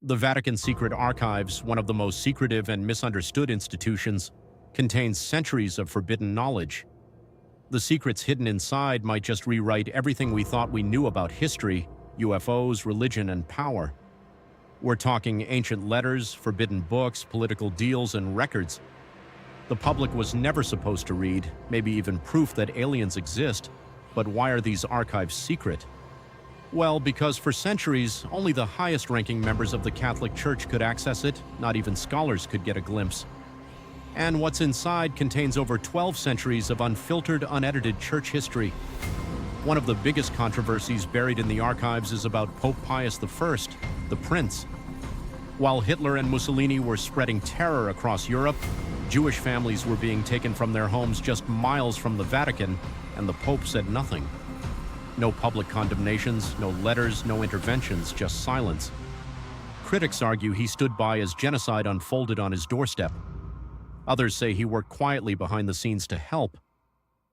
The Vatican Secret Archives, one of the most secretive and misunderstood institutions, contains centuries of forbidden knowledge. The secrets hidden inside might just rewrite everything we thought we knew about history, UFOs, religion, and power. We're talking ancient letters, forbidden books, political deals, and records the public was never supposed to read, maybe even proof that aliens exist. But why are these archives secret? Well, because for centuries, only the highest-ranking members of the Catholic Church could access it, not even scholars could get a glimpse. And what's inside contains over 12 centuries of unfiltered, unedited church history. One of the biggest controversies buried in the archives is about Pope Pius I, the Prince. While Hitler and Mussolini were spreading terror across Europe, Jewish families were being taken from their homes just miles from the Vatican, and the Pope said nothing. No public condemnations, no letters, no interventions, just silence. Critics argue he stood by as genocide unfolded on his doorstep. Others say he worked quietly behind the scenes to help.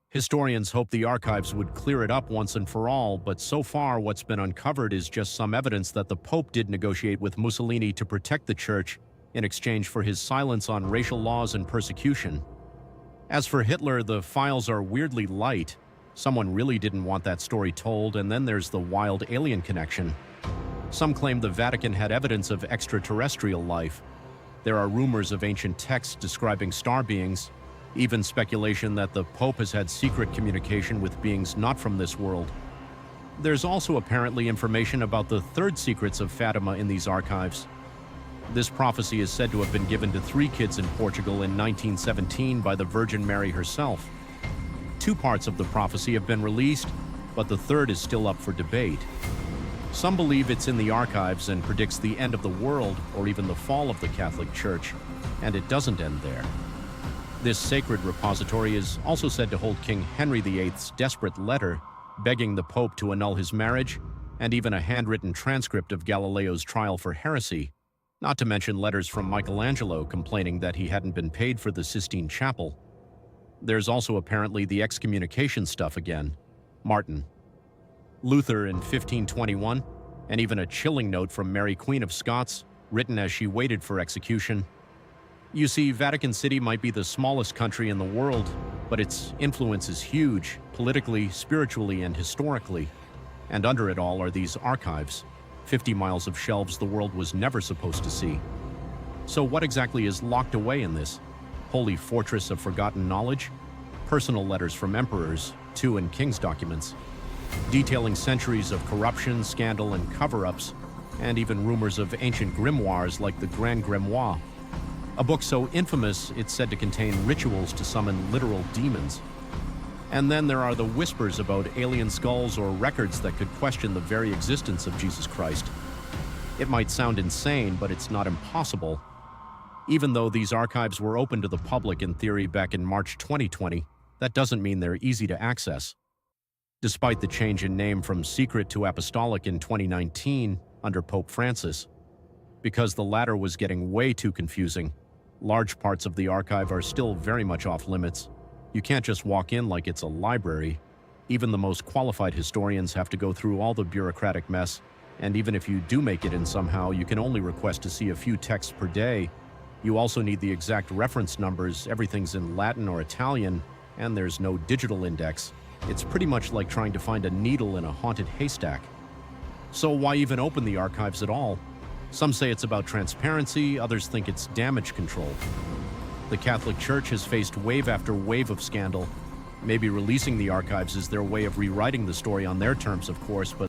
Historians hope the archives would clear it up once and for all, but so far what's been uncovered is just some evidence that the Pope did negotiate with Mussolini to protect the Church in exchange for his silence on racial laws and persecution. As for Hitler, the files are weirdly light. Someone really didn't want that story told, and then there's the wild alien connection. Some claim the Vatican had evidence of extraterrestrial life. There are rumors of ancient texts describing star beings, even speculation that the Pope has had secret communication with beings not from this world. There's also apparently information about the third secrets of Fatima in these archives. This prophecy is said to have been given to 3 kids in Portugal in 1917 by the Virgin Mary herself. 2 parts of the prophecy have been released, but the third is still up for debate. Some believe it's in the archives and predicts the end of the world or even the fall of the Catholic Church, and it doesn't end there. This sacred repository is also said to hold King Henry VIII's desperate letter begging the Pope to annul his marriage, and even a handwritten transcript of Galileo's trial for heresy, not to mention letters from Michelangelo complaining that he hadn't been paid for the Sistine Chapel. There's also apparently the excommunication stuff again. Martin Luther in 1521, and even a chilling note from Mary Queen of Scots, written as she waited for execution. You see, Vatican City might be the smallest country in the world, but its influence is huge, politically, spiritually, and historically. And under it all are these archives, 50 miles of shelves the world was never supposed to see. So what exactly is locked away in this holy fortress of forgotten knowledge? Personal letters from emperors, 2 in king's documents, detailing centuries of corruption, scandal, and cover-ups, and even rumors of ancient grimoires like the Grand Grimoire, a book so infamous it's said to contain rituals to summon literal demons. And then there are the whispers about alien skulls or records that could question the very existence of Jesus Christ. It might sound insane, but it's not impossible. Even though these archives were open to the public in theory back in March 2020, that doesn't mean they're easy to access. Despite the change in name from secret to apostolic in 2019 under Pope Francis, because the latter was getting way too confusing, large parts of the archive are still very much off limits. You can't just walk in like it's a library. Even the most qualified historians have to go through all the bureaucratic mess, and even if you do make it in somehow, you can only request to see a few texts per day. You also need the exact reference numbers, everything's in Latin or Italian, and there's no digital index. It's pretty much like trying to find a needle in a haunted haystack. So why even open the archives at all? Some say it's about transparency, others think it's damage control. The Catholic Church has faced wave after wave of scandal. Maybe releasing the archives is their way of rewriting the story on their terms, of course, but